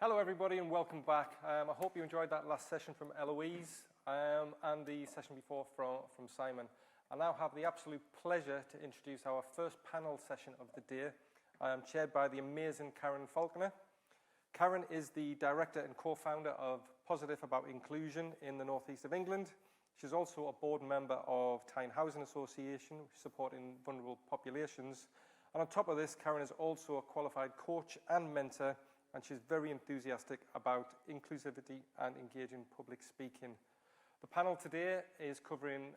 Hello everybody and welcome back. I hope you enjoyed that last session from Eloise and the session before from Simon. I now have the absolute pleasure to introduce our first panel session of the day, chaired by the amazing Karen Faulkner. Karen is the director and co-founder of Positive About Inclusion in the northeast of England. She's also a board member of Tyne Housing Association, supporting vulnerable populations. And on top of this, Karen is also a qualified coach and mentor, and she's very enthusiastic about inclusivity and engaging public speaking. The panel today is covering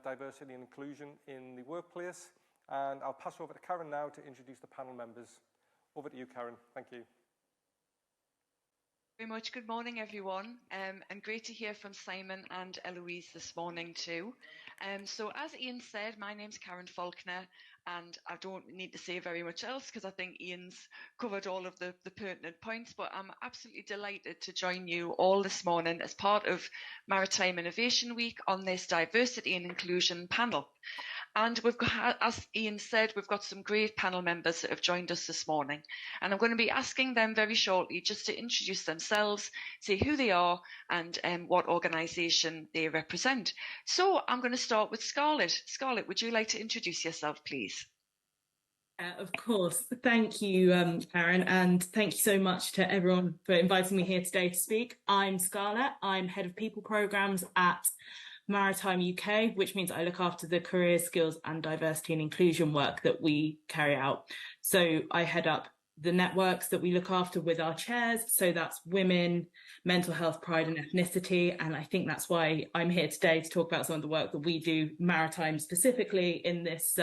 diversity and inclusion in the workplace, and I'll pass over to Karen now to introduce the panel members. Over to you, Karen. Thank you. Very much. Good morning, everyone, and great to hear from Simon and Eloise this morning too. So as Ian said, my name's Karen Faulkner, and I don't need to say very much else because I think Ian's covered all of the pertinent points, but I'm absolutely delighted to join you all this morning as part of Maritime Innovation Week on this diversity and inclusion panel. And we've got, as Ian said, we've got some great panel members that have joined us this morning. And I'm going to be asking them very shortly just to introduce themselves, say who they are and what organisation they represent. So I'm going to start with Scarlett. Scarlett, would you like to introduce yourself, please? Of course. Thank you, Karen, and thank you so much to everyone for inviting me here today to speak. I'm Scarlett. I'm Head of People Programmes at Maritime UK, which means I look after the career, skills and diversity and inclusion work that we carry out. So I head up the networks that we look after with our chairs. So that's women, mental health, pride and ethnicity. And I think that's why I'm here today to talk about some of the work that we do maritime specifically in this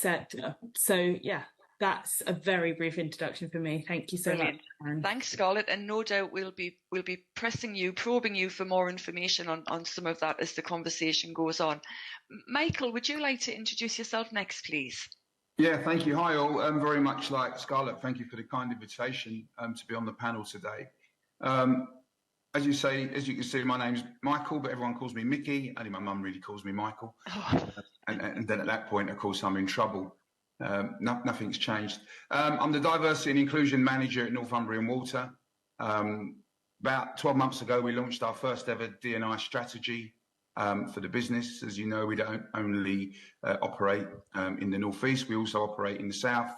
sector. So yeah, that's a very brief introduction for me. Thank you so much. Thanks, Scarlett, and no doubt we'll be pressing you, probing you for more information on some of that as the conversation goes on. Michael, would you like to introduce yourself next, please? Yeah, thank you. Hi all. Very much like Scarlett, thank you for the kind invitation to be on the panel today. As you can see, my name's Michael, but everyone calls me Micky. Only my mum really calls me Michael. Oh. And then at that point, of course, I'm in trouble. Nothing's changed. I'm the Diversity and Inclusion Manager at Northumbrian Water. About 12 months ago, we launched our first ever D&I strategy for the business. As you know, we don't only operate in the northeast, we also operate in the south.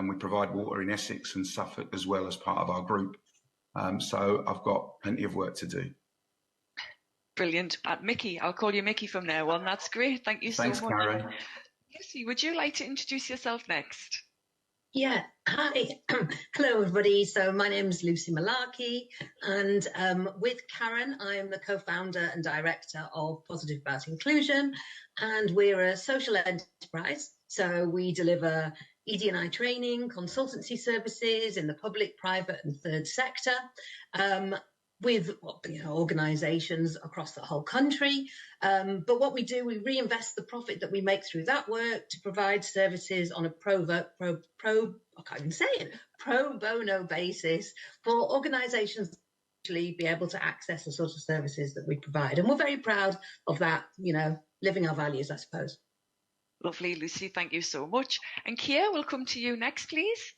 We provide water in Essex and Suffolk as well as part of our group. So I've got plenty of work to do. Brilliant. Micky, I'll call you Micky from now on. That's great. Thank you so much. Thanks, Karen. Lucy, would you like to introduce yourself next? Yeah, hi. Hello, everybody. So my name is Lucy Malarkey, and with Karen, I'm the co-founder and director of Positive About Inclusion, and we're a social enterprise. So we deliver ED&I training, consultancy services in the public, private and third sector. With organisations across the whole country. But what we do, we reinvest the profit that we make through that work to provide services on a pro bono basis for organisations to actually be able to access the sort of services that we provide. And we're very proud of that, living our values, I suppose. Lovely, Lucy. Thank you so much. And Keir, we'll come to you next, please.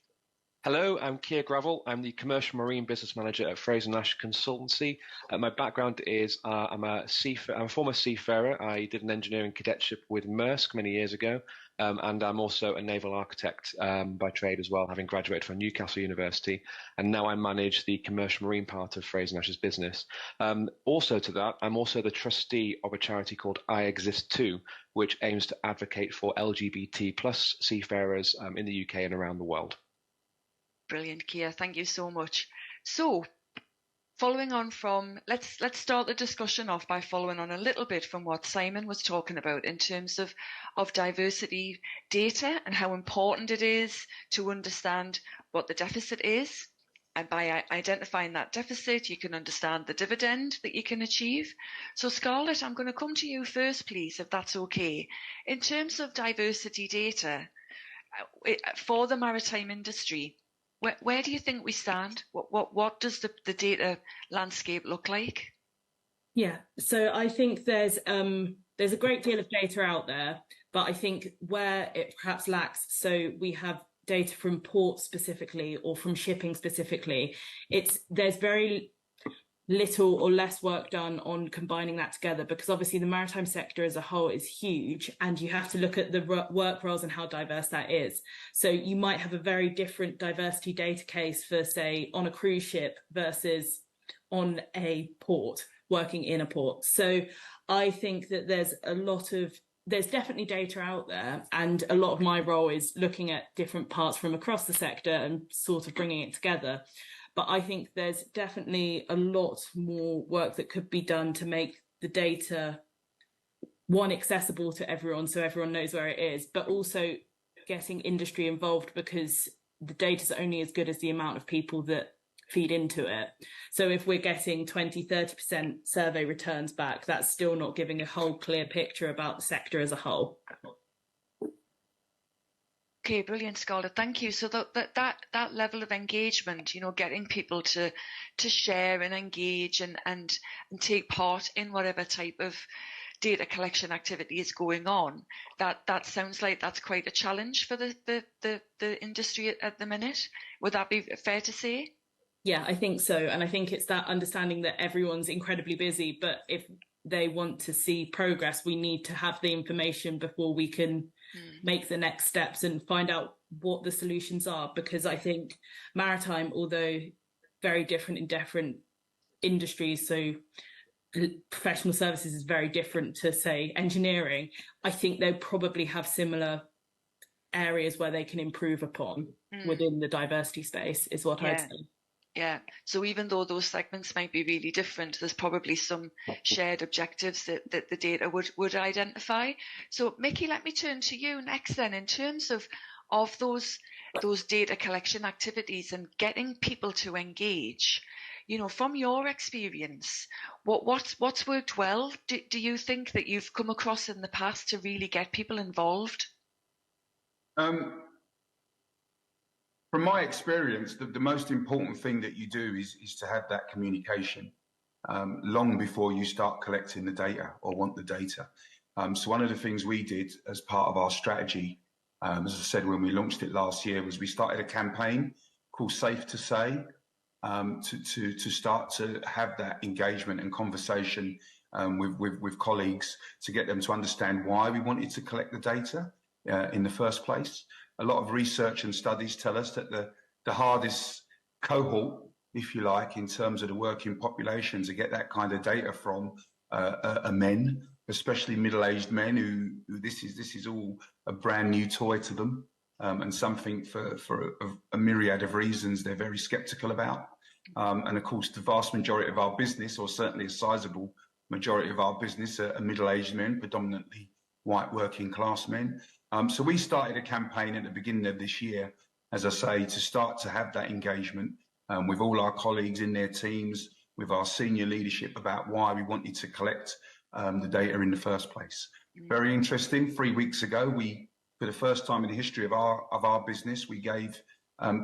Hello, I'm Keir-Gravil. I'm the Commercial Marine Business Manager at Frazer-Nash Consultancy. My background is I'm a former seafarer. I did an engineering cadetship with Maersk many years ago, and I'm also a naval architect by trade as well, having graduated from Newcastle University. And now I manage the commercial marine part of Frazer-Nash's business. Also to that, I'm also the trustee of a charity called I Exist Too, which aims to advocate for LGBT plus seafarers in the UK and around the world. Brilliant, Keir. Thank you so much. So, following on from, let's start the discussion off by following on a little bit from what Simon was talking about in terms of diversity data and how important it is to understand what the deficit is. And by identifying that deficit, you can understand the dividend that you can achieve. So, Scarlett, I'm going to come to you first, please, if that's okay. In terms of diversity data for the maritime industry, where do you think we stand? What does the data landscape look like? Yeah, so I think there's a great deal of data out there, but I think where it perhaps lacks, so we have data from ports specifically or from shipping specifically, there's very little or less work done on combining that together, because obviously the maritime sector as a whole is huge, and you have to look at the work roles and how diverse that is. So you might have a very different diversity data case for, say, on a cruise ship versus on a port, working in a port. So I think that there's definitely data out there, and a lot of my role is looking at different parts from across the sector and sort of bringing it together. But I think there's definitely a lot more work that could be done to make the data, one, accessible to everyone so everyone knows where it is, but also getting industry involved, because the data is only as good as the amount of people that feed into it. So if we're getting 20-30% survey returns back, that's still not giving a whole clear picture about the sector as a whole. Okay, brilliant, Scarlett. Thank you. So that level of engagement, getting people to share and engage and take part in whatever type of data collection activity is going on, that sounds like that's quite a challenge for the industry at the minute. Would that be fair to say? Yeah, I think so. And I think it's that understanding that everyone's incredibly busy, but if they want to see progress, we need to have the information before we can make the next steps and find out what the solutions are. Because I think maritime, although very different in different industries, so professional services is very different to, say, engineering, I think they probably have similar areas where they can improve upon within the diversity space, is what I'd say. Yeah, so even though those segments might be really different, there's probably some shared objectives that the data would identify. So Micky, let me turn to you next then, in terms of those data collection activities and getting people to engage. From your experience, what's worked well? Do you think that you've come across in the past to really get people involved? From my experience, the most important thing that you do is to have that communication long before you start collecting the data or want the data. So one of the things we did as part of our strategy, as I said, when we launched it last year, was we started a campaign called Safe to Say, to start to have that engagement and conversation with colleagues, to get them to understand why we wanted to collect the data in the first place. A lot of research and studies tell us that the hardest cohort, if you like, in terms of the working population to get that kind of data from are men, especially middle-aged men who this is all a brand new toy to them, and something for a myriad of reasons they're very sceptical about. And of course, the vast majority of our business, or certainly a sizable majority of our business, are middle-aged men, predominantly white working class men. So we started a campaign at the beginning of this year, as I say, to start to have that engagement with all our colleagues in their teams, with our senior leadership, about why we wanted to collect the data in the first place. Very interesting. 3 weeks ago, for the first time in the history of our business, we gave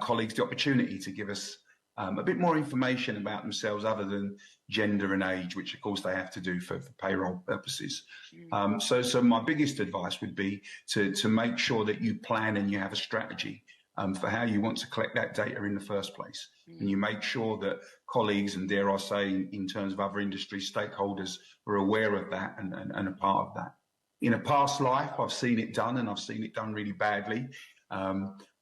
colleagues the opportunity to give us a bit more information about themselves other than gender and age, which of course they have to do for payroll purposes. So my biggest advice would be to make sure that you plan and you have a strategy for how you want to collect that data in the first place. And you make sure that colleagues, and dare I say, in terms of other industry stakeholders, are aware of that and a part of that. In a past life, I've seen it done, and I've seen it done really badly,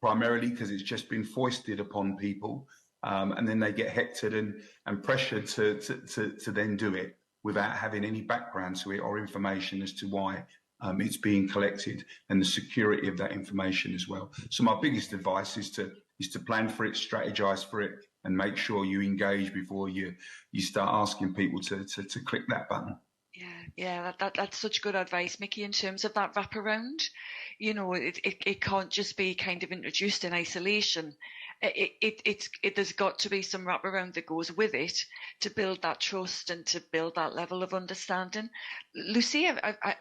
primarily because it's just been foisted upon people. And then they get hectored and pressured to then do it without having any background to it or information as to why it's being collected, and the security of that information as well. So my biggest advice is to plan for it, strategize for it, and make sure you engage before you start asking people to click that button. Yeah, that's such good advice, Micky, in terms of that wraparound. It can't just be kind of introduced in isolation. There's got to be some wraparound that goes with it to build that trust and to build that level of understanding. Lucy,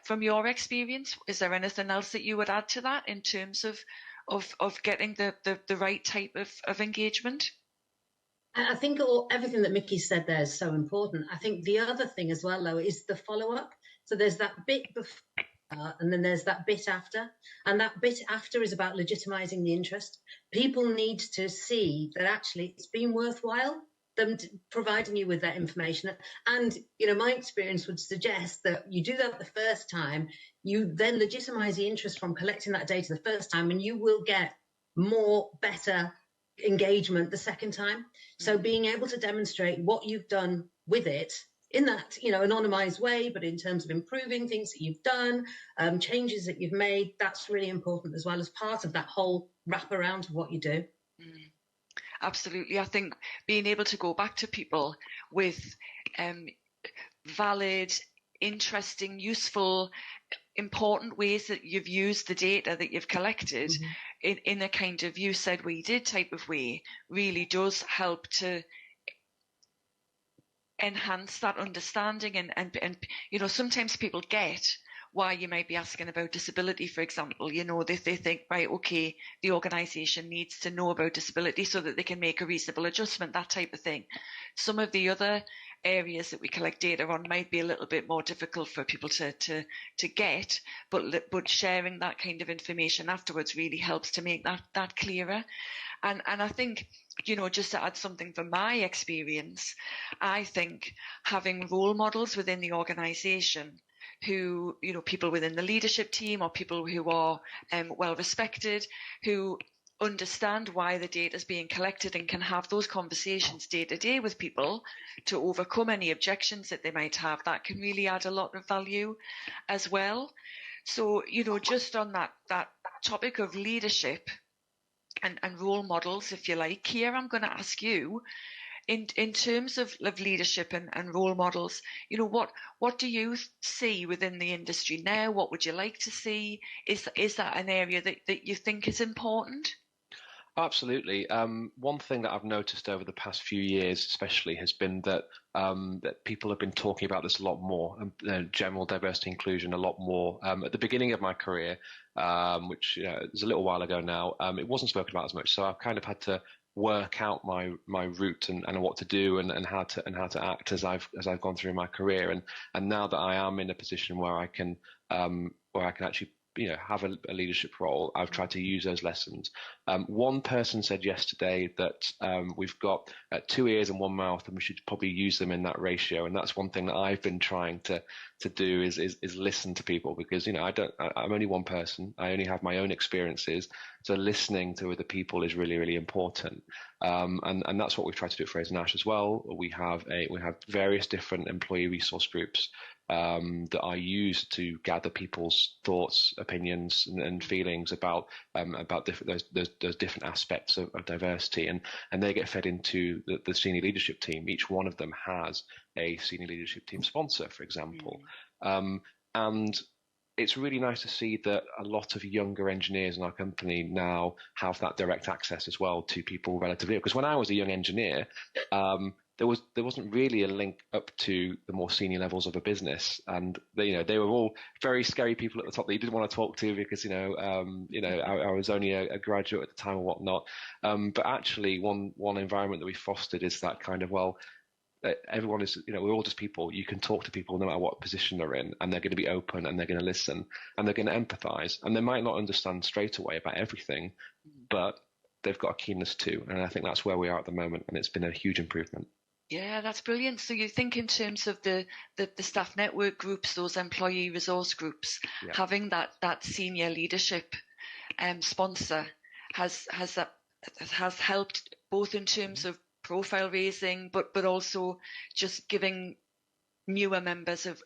from your experience, is there anything else that you would add to that in terms of getting the right type of engagement? I think everything that Micky said there is so important. I think the other thing as well, though, is the follow-up. So there's that bit before part, and then there's that bit after. And that bit after is about legitimising the interest. People need to see that actually it's been worthwhile them providing you with that information. And, you know, my experience would suggest that you do that the first time, you then legitimise the interest from collecting that data the first time, and you will get more, better engagement the second time. So being able to demonstrate what you've done with it in that, you know, anonymized way, but in terms of improving things that you've done, changes that you've made, that's really important as well as part of that whole wraparound of what you do. Absolutely. I think being able to go back to people with valid, interesting, useful, important ways that you've used the data that you've collected in a kind of you said we did type of way really does help to enhance that understanding. And you know, sometimes people get why you might be asking about disability, for example. You know, they think, right, okay, the organisation needs to know about disability so that they can make a reasonable adjustment, that type of thing. Some of the other areas that we collect data on might be a little bit more difficult for people to get, but sharing that kind of information afterwards really helps to make that clearer. And I think, you know, just to add something from my experience, I think having role models within the organisation who, you know, people within the leadership team or people who are well respected, who understand why the data is being collected and can have those conversations day to day with people to overcome any objections that they might have, that can really add a lot of value as well. So, you know, just on that topic of leadership and role models, if you like, Keir, I'm going to ask you, in terms of leadership and role models, you know, what do you see within the industry now? What would you like to see? Is that an area that you think is important? Absolutely. One thing that I've noticed over the past few years, especially, has been that that people have been talking about this a lot more, general diversity inclusion a lot more. At the beginning of my career, which is a little while ago now, it wasn't spoken about as much. So I've kind of had to work out my route and what to do and how to act as I've gone through my career. And now that I am in a position where I can actually, you know, have a leadership role, I've tried to use those lessons. One person said yesterday that we've got 2 ears and 1 mouth, and we should probably use them in that ratio. And that's one thing that I've been trying to do is listen to people, because, you know, I'm only one person. I only have my own experiences. So listening to other people is really, really important. And that's what we've tried to do at Frazer-Nash as well. We have various different employee resource groups that I use to gather people's thoughts, opinions, and feelings about those different aspects of diversity, and they get fed into the senior leadership team. Each one of them has a senior leadership team sponsor, for example, and it's really nice to see that a lot of younger engineers in our company now have that direct access as well to people relatively. Because when I was a young engineer, there wasn't really a link up to the more senior levels of a business, and they were all very scary people at the top that you didn't want to talk to, because I was only a graduate at the time or whatnot. But actually, one environment that we fostered is that kind of, well, everyone is, we're all just people. You can talk to people no matter what position they're in, and they're going to be open, and they're going to listen, and they're going to empathise, and they might not understand straight away about everything, but they've got a keenness too, and I think that's where we are at the moment, and it's been a huge improvement. Yeah, that's brilliant. So you think in terms of the staff network groups, those employee resource groups, having that senior leadership sponsor has helped both in terms of profile raising, but also just giving newer members of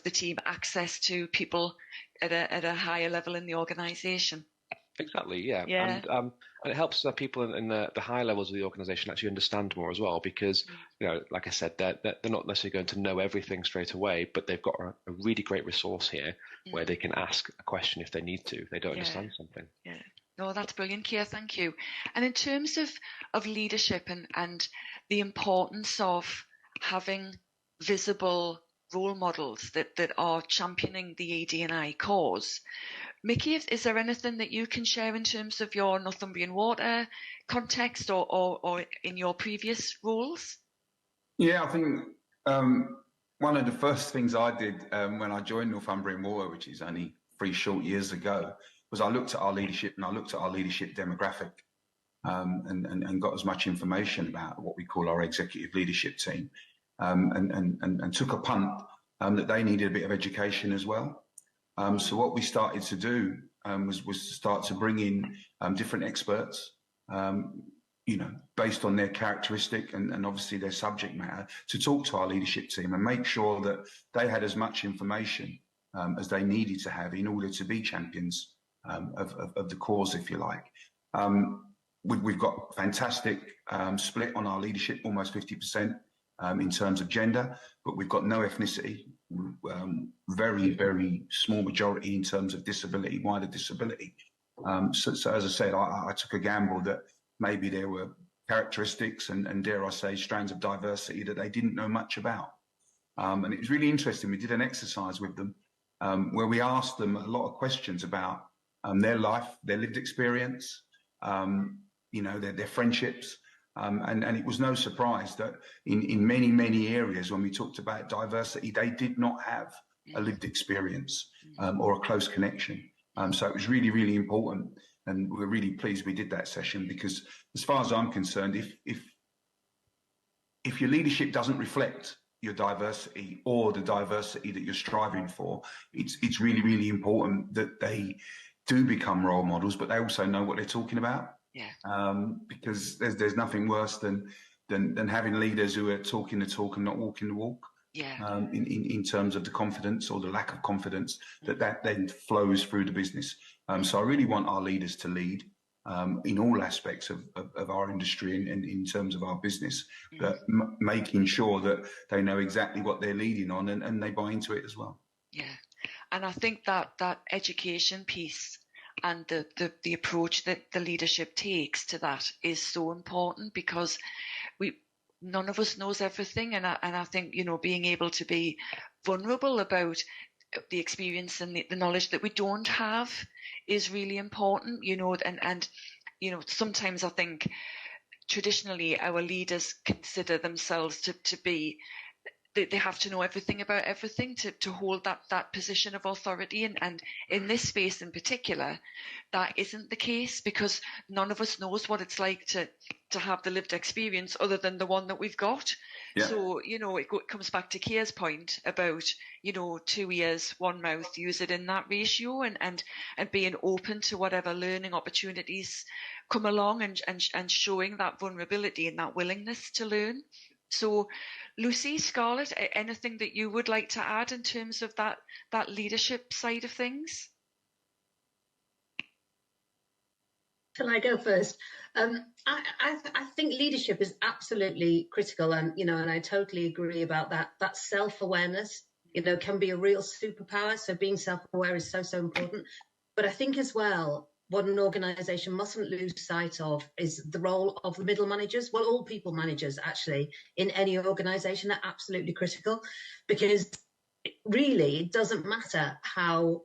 the team access to people at a higher level in the organisation. Exactly, yeah. And it helps people in the higher levels of the organisation actually understand more as well, because, like I said, they're not necessarily going to know everything straight away, but they've got a really great resource here where they can ask a question if they need to, if they don't understand something. Yeah. No, that's brilliant, Keir, thank you. And in terms of leadership and the importance of having visible role models that are championing the AD&I cause, Micky, is there anything that you can share in terms of your Northumbrian Water context or in your previous roles? Yeah, I think one of the first things I did when I joined Northumbrian Water, which is only 3 short years ago was I looked at our leadership and I looked at our leadership demographic and got as much information about what we call our executive leadership team and took a punt that they needed a bit of education as well. So what we started to do was to start to bring in different experts, based on their characteristic and obviously their subject matter, to talk to our leadership team and make sure that they had as much information as they needed to have in order to be champions of the cause, if you like. We've got fantastic split on our leadership, almost 50% in terms of gender, but we've got no ethnicity, very, very small majority in terms of disability, wider disability. So as I said, I took a gamble that maybe there were characteristics and dare I say, strands of diversity that they didn't know much about. And it was really interesting. We did an exercise with them where we asked them a lot of questions about their life, their lived experience, their friendships. And it was no surprise that in many, many areas when we talked about diversity, they did not have a lived experience or a close connection. So it was really, really important. And we're really pleased we did that session because as far as I'm concerned, if your leadership doesn't reflect your diversity or the diversity that you're striving for, it's really, really important that they do become role models, but they also know what they're talking about. Yeah. Because there's nothing worse than having leaders who are talking the talk and not walking the walk. Yeah. In terms of the confidence or the lack of confidence that then flows through the business. So I really want our leaders to lead in all aspects of our industry and in terms of our business, but making sure that they know exactly what they're leading on and they buy into it as well. Yeah, and I think that education piece and the approach that the leadership takes to that is so important because none of us knows everything, and I think being able to be vulnerable about the experience and the knowledge that we don't have is really important. And sometimes I think traditionally our leaders consider themselves to be. They have to know everything about everything to hold that position of authority. And in this space in particular, that isn't the case because none of us knows what it's like to have the lived experience other than the one that we've got. Yeah. So, it comes back to Keir's point about, 2 ears, one mouth, use it in that ratio and being open to whatever learning opportunities come along and showing that vulnerability and that willingness to learn. So, Lucy, Scarlett, anything that you would like to add in terms of that leadership side of things? Shall I go first? I think leadership is absolutely critical, and I totally agree about that. That self-awareness, can be a real superpower. So being self-aware is so important. But I think as well, what an organisation mustn't lose sight of is the role of the middle managers. Well, all people managers actually in any organisation are absolutely critical, because really it doesn't matter how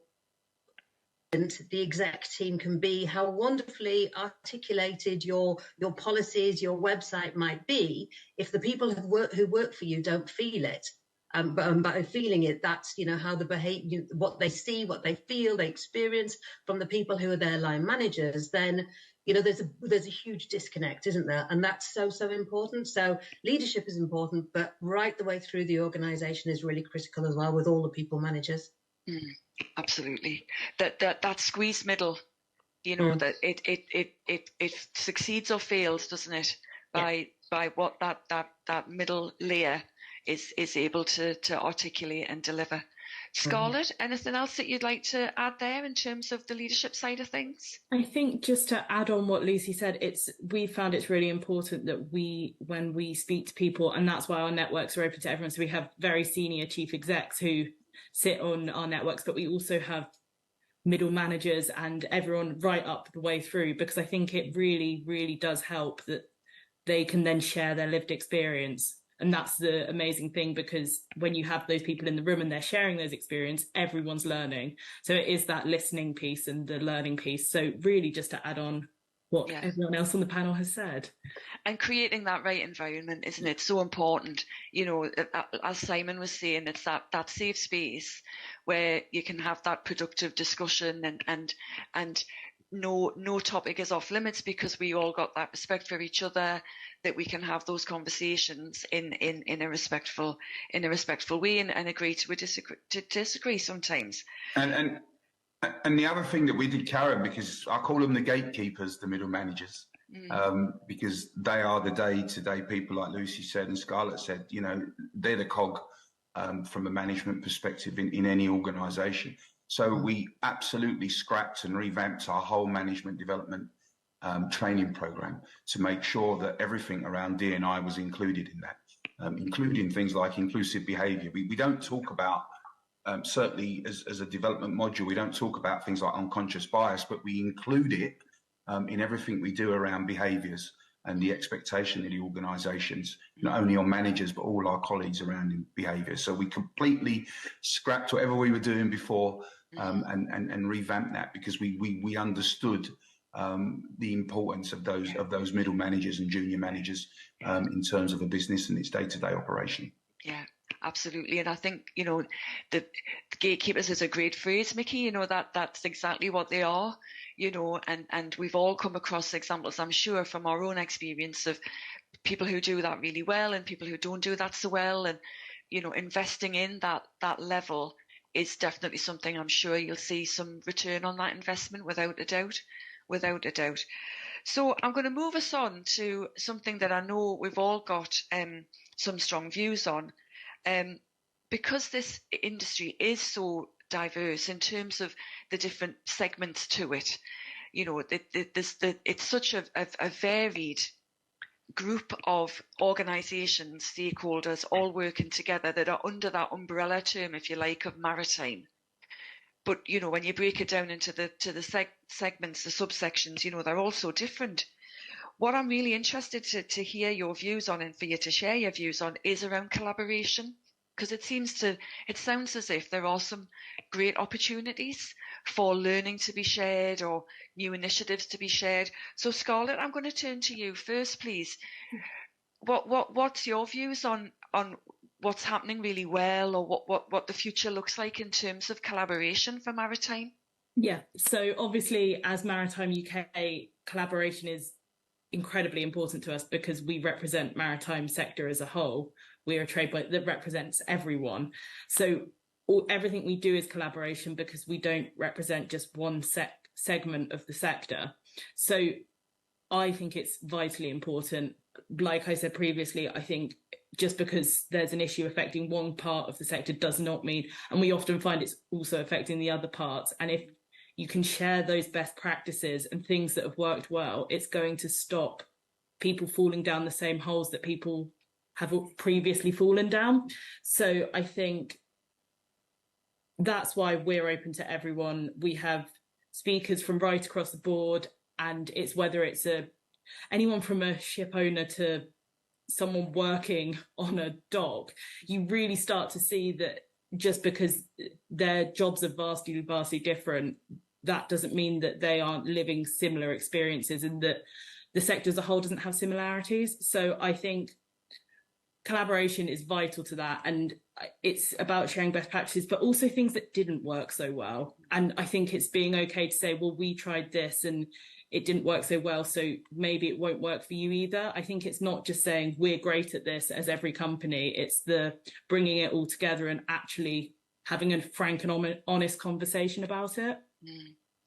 the exec team can be, how wonderfully articulated your policies, your website might be, if the people who work for you don't feel it. But by feeling it, that's how they behave, what they see, what they feel, they experience from the people who are their line managers. Then there's a huge disconnect, isn't there? And that's so important. So leadership is important, but right the way through the organisation is really critical as well with all the people managers. Absolutely. That squeeze middle, that it succeeds or fails, doesn't it? By what that middle layer is able to articulate and deliver. Scarlett, anything else that you'd like to add there in terms of the leadership side of things? I think just to add on what Lucy said, we found it's really important that when we speak to people, and that's why our networks are open to everyone. So we have very senior chief execs who sit on our networks, but we also have middle managers and everyone right up the way through, because I think it really, really does help that they can then share their lived experience. And that's the amazing thing, because when you have those people in the room and they're sharing those experience, everyone's learning. So it is that listening piece and the learning piece. So really just to add on what everyone else on the panel has said. And creating that right environment, isn't it? So important. You know, as Simon was saying, it's that safe space where you can have that productive discussion and no topic is off limits, because we all got that respect for each other, that we can have those conversations in a respectful way and agree to disagree sometimes. And the other thing that we did, Karen, because I call them the gatekeepers, the middle managers, because they are the day-to-day people, like Lucy said and Scarlett said. You know, they're the cog from a management perspective in any organisation. So we absolutely scrapped and revamped our whole management development training programme to make sure that everything around D&I was included in that, including things like inclusive behaviour. We don't talk about, certainly as a development module, we don't talk about things like unconscious bias, but we include it in everything we do around behaviours and the expectation of the organisations, not only on managers, but all our colleagues around in behaviour. So we completely scrapped whatever we were doing before and revamped that, because we understood the importance of those middle managers and junior managers in terms of a business and its day-to-day operation. Yeah, absolutely. And I think, you know, the gatekeepers is a great phrase, Micky. You know, that's exactly what they are, you know, and we've all come across examples, I'm sure, from our own experience of people who do that really well and people who don't do that so well. And, you know, investing in that level is definitely something I'm sure you'll see some return on that investment, without a doubt. So I'm going to move us on to something that I know we've all got some strong views on, because this industry is so diverse in terms of the different segments to it. You know, it's such a varied group of organisations, stakeholders, all working together that are under that umbrella term, if you like, of maritime. But, you know, when you break it down into the segments, the subsections, you know, they're all so different. What I'm really interested to hear your views on, and for you to share your views on, is around collaboration, because it sounds as if there are some great opportunities for learning to be shared or new initiatives to be shared. So Scarlett, I'm going to turn to you first, please. What's your views on what's happening really well, or what the future looks like in terms of collaboration for maritime? Yeah, so obviously as Maritime UK, collaboration is incredibly important to us because we represent maritime sector as a whole. We're a trade body that represents everyone. So everything we do is collaboration, because we don't represent just one segment of the sector. So I think it's vitally important. Like I said previously, I think just because there's an issue affecting one part of the sector does not mean, and we often find it's also affecting the other parts. And if you can share those best practices and things that have worked well, it's going to stop people falling down the same holes that people have previously fallen down. So I think that's why we're open to everyone. We have speakers from right across the board, and it's whether it's anyone from a ship owner to someone working on a dock. You really start to see that just because their jobs are vastly different, that doesn't mean that they aren't living similar experiences, and that the sector as a whole doesn't have similarities. So I think collaboration is vital to that, and it's about sharing best practices, but also things that didn't work so well. And I think it's being okay to say, well, we tried this and it didn't work so well, so maybe it won't work for you either. I think it's not just saying we're great at this as every company, it's the bringing it all together and actually having a frank and honest conversation about it.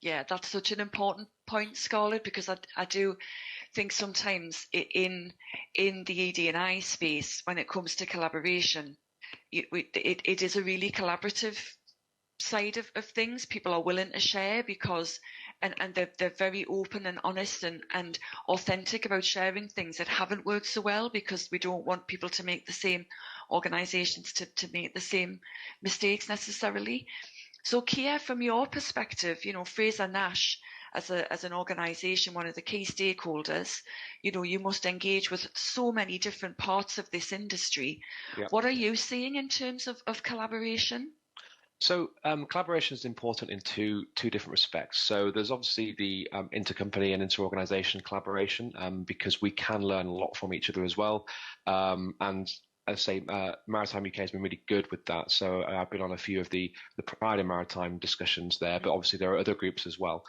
Yeah, that's such an important point, Scarlett, because I do think sometimes in the ED&I space, when it comes to collaboration, it is a really collaborative side of things. People are willing to share because and they're very open and honest and authentic about sharing things that haven't worked so well, because we don't want people to make the same organisations to make the same mistakes necessarily. So Keir, from your perspective, you know, Frazer-Nash as an organisation, one of the key stakeholders, you know, you must engage with so many different parts of this industry. Yep. What are you seeing in terms of collaboration? So collaboration is important in two different respects. So there's obviously the intercompany and inter-organisation collaboration, because we can learn a lot from each other as well. And as I say, Maritime UK has been really good with that. So I've been on a few of the Pride in Maritime discussions there, but obviously there are other groups as well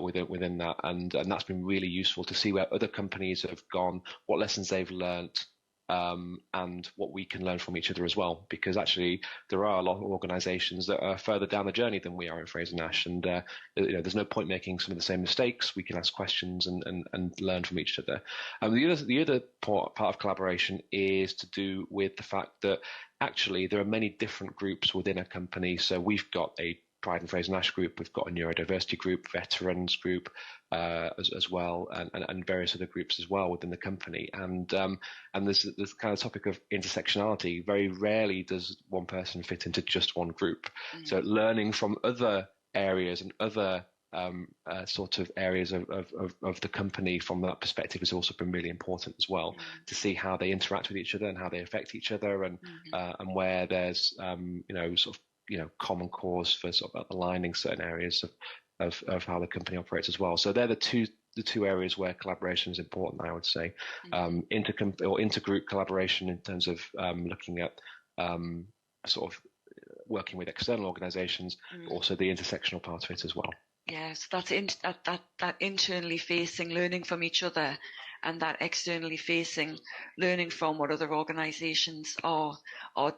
within that, and that's been really useful to see where other companies have gone, what lessons they've learnt. And what we can learn from each other as well, because actually there are a lot of organisations that are further down the journey than we are in Frazer-Nash, and there's no point making some of the same mistakes. We can ask questions and learn from each other. The other part of collaboration is to do with the fact that actually there are many different groups within a company. So we've got a Pride and Frazer-Nash group, we've got a neurodiversity group, veterans group as well, and various other groups as well within the company. And there's this kind of topic of intersectionality. Very rarely does one person fit into just one group. So learning from other areas and other sort of areas of the company from that perspective has also been really important as well, to see how they interact with each other and how they affect each other, and where there's common cause for sort of aligning certain areas of how the company operates as well. So they're the two areas where collaboration is important, I would say. Intergroup collaboration in terms of looking at sort of working with external organisations, but also the intersectional part of it as well. Yes, that's that internally facing, learning from each other, and that externally facing, learning from what other organisations are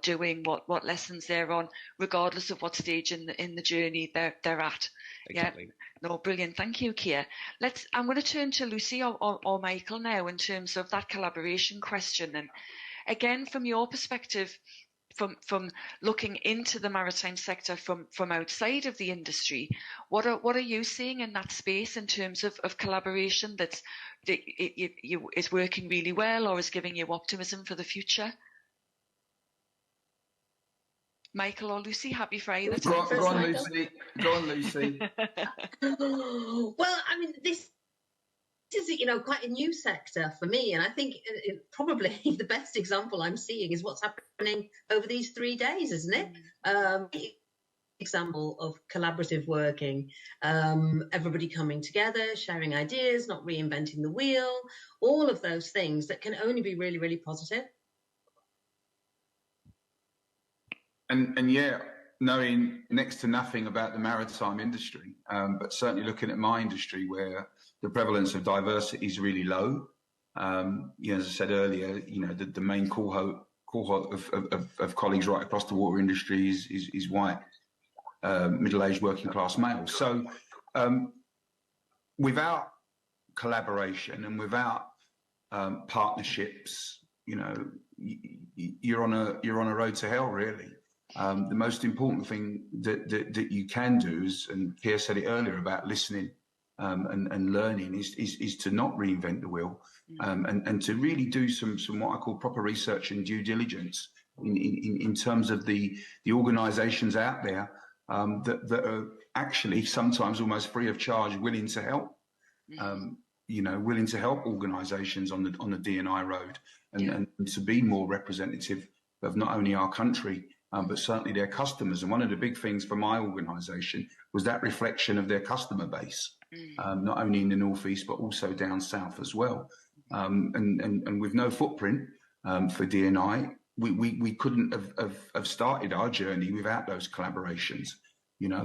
doing, what lessons they're on, regardless of what stage in the journey they're at. Exactly. Yeah. No, brilliant. Thank you, Keir. I'm going to turn to Lucy or Michael now in terms of that collaboration question. And again, from your perspective, from looking into the maritime sector from outside of the industry, what are you seeing in that space in terms of collaboration that is working really well or is giving you optimism for the future? Michael or Lucy, happy for either. Go on, Lucy. Go on, Lucy. Well, I mean, this is, quite a new sector for me. And I think probably the best example I'm seeing is what's happening over these 3 days, isn't it? Example of collaborative working, everybody coming together, sharing ideas, not reinventing the wheel, all of those things that can only be really, really positive. And yeah, knowing next to nothing about the maritime industry, but certainly looking at my industry where the prevalence of diversity is really low. As I said earlier, the main cohort of colleagues right across the water industry is white, middle-aged working class males. So without collaboration and without partnerships, you're on a road to hell, really. The most important thing that you can do is, and Keir said it earlier about listening and learning, is to not reinvent the wheel, and to really do some what I call proper research and due diligence in terms of the organisations out there that are actually sometimes almost free of charge, willing to help. Willing to help organisations on the D&I road and to be more representative of not only our country, but certainly their customers. And one of the big things for my organisation was that reflection of their customer base, not only in the North East, but also down south as well. And with no footprint for D&I, we couldn't have started our journey without those collaborations,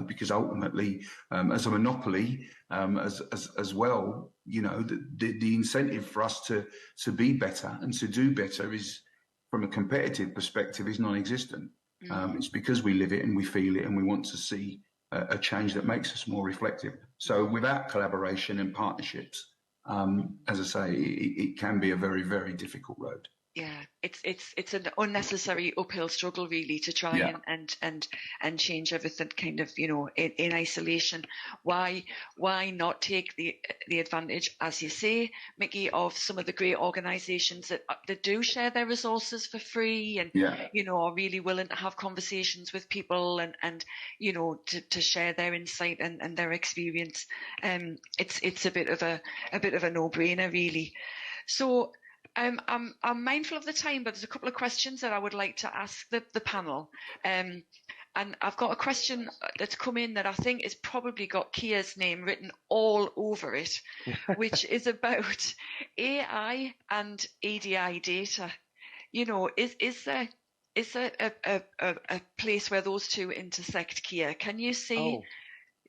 because ultimately, as a monopoly, as well, the incentive for us to be better and to do better is, from a competitive perspective, is non-existent. It's because we live it and we feel it and we want to see a change that makes us more reflective. So without collaboration and partnerships, as I say, it can be a very, very difficult road. Yeah, it's an unnecessary uphill struggle, really, to try and change everything kind of, in isolation. Why not take the advantage, as you say, Micky, of some of the great organisations that do share their resources for free and are really willing to have conversations with people and to share their insight and their experience. It's a bit of a no-brainer, really. So I'm mindful of the time, but there's a couple of questions that I would like to ask the panel. And and I've got a question that's come in that I think has probably got Keir's name written all over it, which is about AI and EDI data. You know, is there a place where those two intersect, Keir? Can you see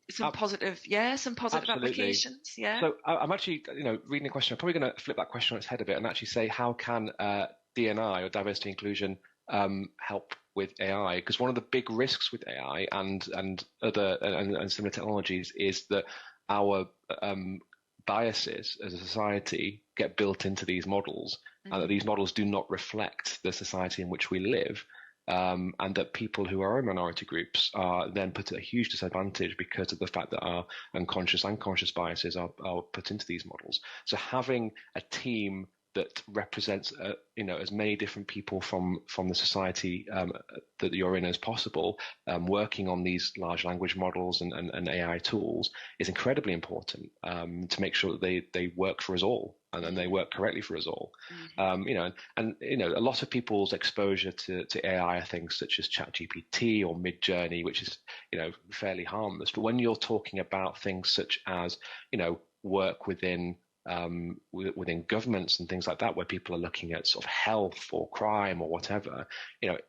some positive applications? Yeah. So I'm actually, reading the question. I'm probably going to flip that question on its head a bit and actually say, how can D&I, or diversity inclusion, help with AI? Because one of the big risks with AI and other and similar technologies is that our biases as a society get built into these models, and that these models do not reflect the society in which we live. And that people who are in minority groups are then put at a huge disadvantage because of the fact that our unconscious and conscious biases are put into these models. So having a team that represents as many different people from the society that you're in as possible, working on these large language models and AI tools is incredibly important to make sure that they work for us all, and then they work correctly for us all. A lot of people's exposure to AI are things such as ChatGPT or Midjourney, which is fairly harmless. But when you're talking about things such as work within governments and things like that, where people are looking at sort of health or crime or whatever,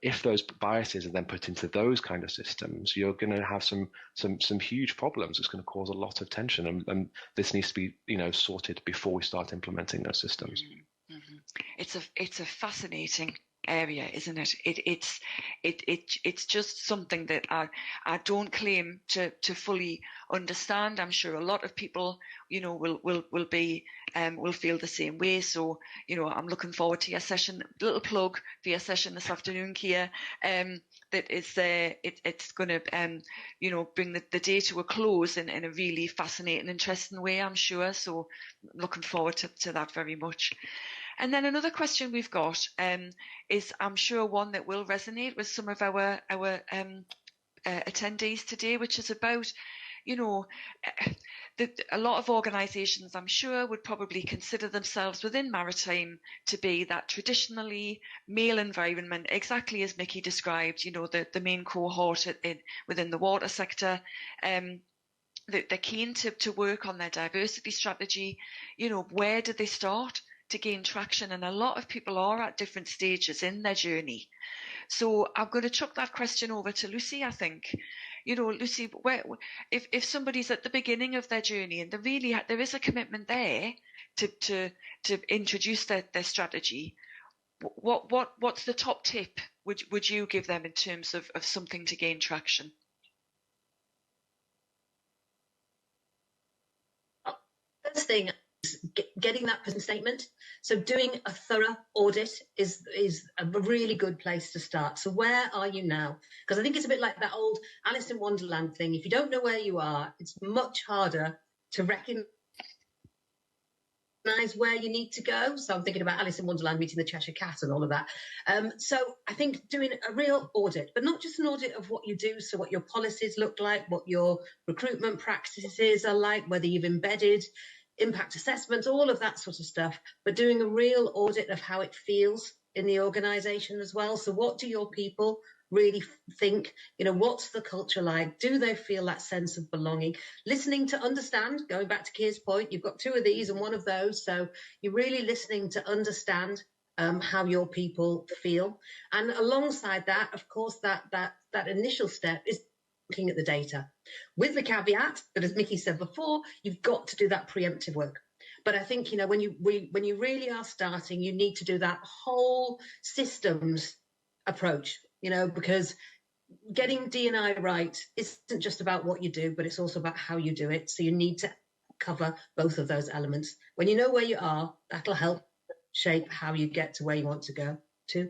if those biases are then put into those kind of systems, you're going to have some huge problems. It's going to cause a lot of tension, and this needs to be sorted before we start implementing those systems. It's a fascinating area, isn't it? It's just something that I don't claim to fully understand. I'm sure a lot of people will feel the same way. So I'm looking forward to your session. Little plug for your session this afternoon, Keir. That it's going to bring the day to a close in a really fascinating, interesting way, I'm sure. So looking forward to that very much. And then another question we've got is, I'm sure, one that will resonate with some of our attendees today, which is about, a lot of organisations, I'm sure, would probably consider themselves within maritime to be that traditionally male environment, exactly as Micky described, the main cohort within the water sector. They're keen to work on their diversity strategy. Where do they start to gain traction? And a lot of people are at different stages in their journey. So I'm going to chuck that question over to Lucy, I think. Lucy, if somebody's at the beginning of their journey and there is a commitment there to introduce their strategy, what's the top tip would you give them in terms of something to gain traction? First thing, getting that position statement. So doing a thorough audit is a really good place to start. So where are you now? Because I think it's a bit like that old Alice in Wonderland thing. If you don't know where you are, it's much harder to recognize where you need to go. So I'm thinking about Alice in Wonderland meeting the Cheshire Cat and all of that. So I think doing a real audit, but not just an audit of what you do, so what your policies look like, what your recruitment practices are like, whether you've embedded impact assessments, all of that sort of stuff, but doing a real audit of how it feels in the organisation as well. So what do your people really think? What's the culture like? Do they feel that sense of belonging? Listening to understand, going back to Keir's point, you've got two of these and one of those. So you're really listening to understand how your people feel. And alongside that, of course, that initial step is looking at the data, with the caveat that, as Micky said before, you've got to do that preemptive work. But I think when you really are starting, you need to do that whole systems approach. Because getting D&I right isn't just about what you do, but it's also about how you do it. So you need to cover both of those elements. When you know where you are, that'll help shape how you get to where you want to go to.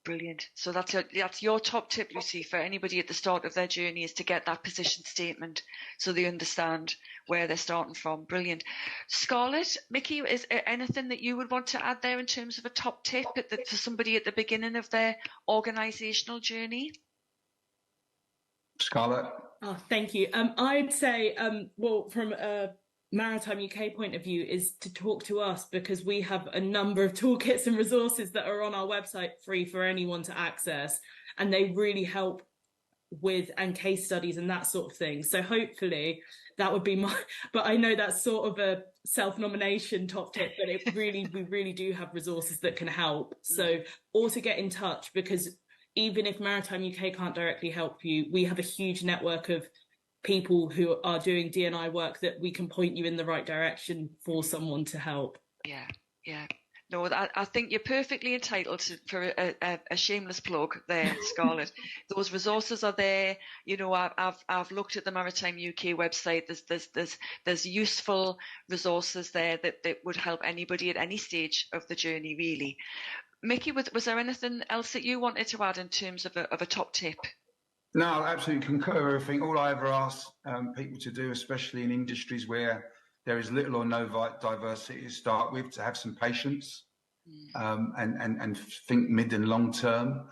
Brilliant. So that's your top tip, Lucy, for anybody at the start of their journey, is to get that position statement so they understand where they're starting from. Brilliant. Scarlett, Micky, is there anything that you would want to add there in terms of a top tip for somebody at the beginning of their organisational journey? Scarlett? Oh, thank you. I'd say, from a Maritime UK point of view, is to talk to us, because we have a number of toolkits and resources that are on our website free for anyone to access, and they really help and case studies and that sort of thing. So hopefully that would be my, but I know that's sort of a self-nomination top tip, but we really do have resources that can help. So also get in touch, because even if Maritime UK can't directly help you, we have a huge network of people who are doing D&I work that we can point you in the right direction for someone to help. Yeah. No, I think you're perfectly entitled for a shameless plug there, Scarlett. Those resources are there. You know, I've looked at the Maritime UK website. There's useful resources there that would help anybody at any stage of the journey, really. Micky, was there anything else that you wanted to add in terms of a top tip? No, I absolutely concur with everything. All I ever ask people to do, especially in industries where there is little or no diversity to start with, to have some patience and think mid and long term.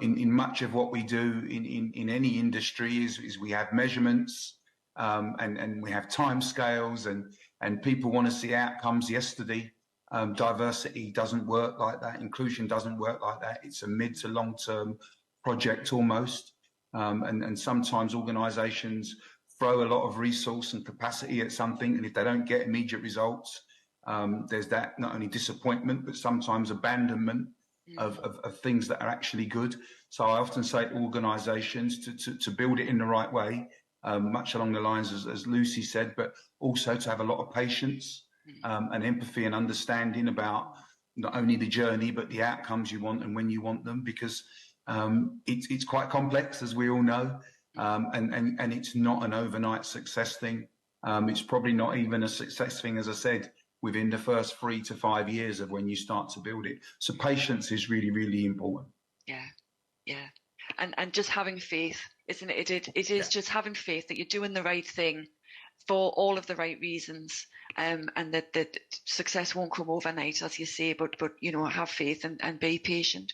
In much of what we do in any industry is we have measurements and we have time scales and people want to see outcomes yesterday. Diversity doesn't work like that. Inclusion doesn't work like that. It's a mid to long term project almost. And sometimes organisations throw a lot of resource and capacity at something, and if they don't get immediate results, there's that not only disappointment but sometimes abandonment of things that are actually good. So I often say to organisations to build it in the right way, much along the lines as Lucy said, but also to have a lot of patience and empathy and understanding about not only the journey but the outcomes you want and when you want them, because it's quite complex, as we all know, and it's not an overnight success thing. It's probably not even a success thing, as I said, within the first 3 to 5 years of when you start to build it. So patience is really, really important. Yeah. And just having faith, isn't it? It is just having faith that you're doing the right thing for all of the right reasons, and that success won't come overnight, as you say, but you know, have faith and be patient.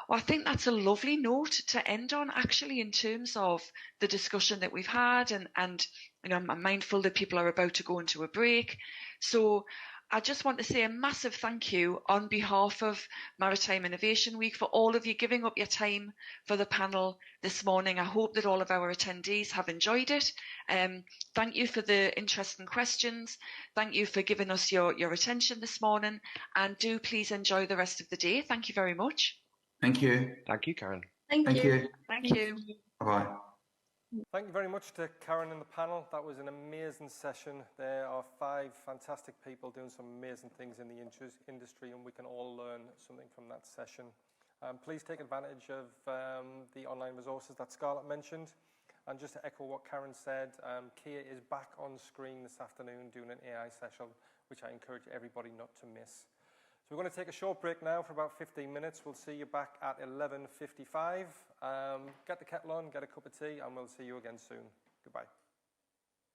Well, I think that's a lovely note to end on, actually, in terms of the discussion that we've had, and you know, I'm mindful that people are about to go into a break. So I just want to say a massive thank you on behalf of Maritime Innovation Week for all of you giving up your time for the panel this morning. I hope that all of our attendees have enjoyed it. Thank you for the interesting questions. Thank you for giving us your attention this morning, and do please enjoy the rest of the day. Thank you very much. Thank you. Thank you, Karen. Thank you. Thank you. Bye-bye. Thank you very much to Karen and the panel. That was an amazing session. There are 5 fantastic people doing some amazing things in the industry, and we can all learn something from that session. Please take advantage of the online resources that Scarlett mentioned. And just to echo what Karen said, Keir is back on screen this afternoon doing an AI session, which I encourage everybody not to miss. So we're going to take a short break now for about 15 minutes. We'll see you back at 11:55. Get the kettle on, get a cup of tea, and we'll see you again soon. Goodbye.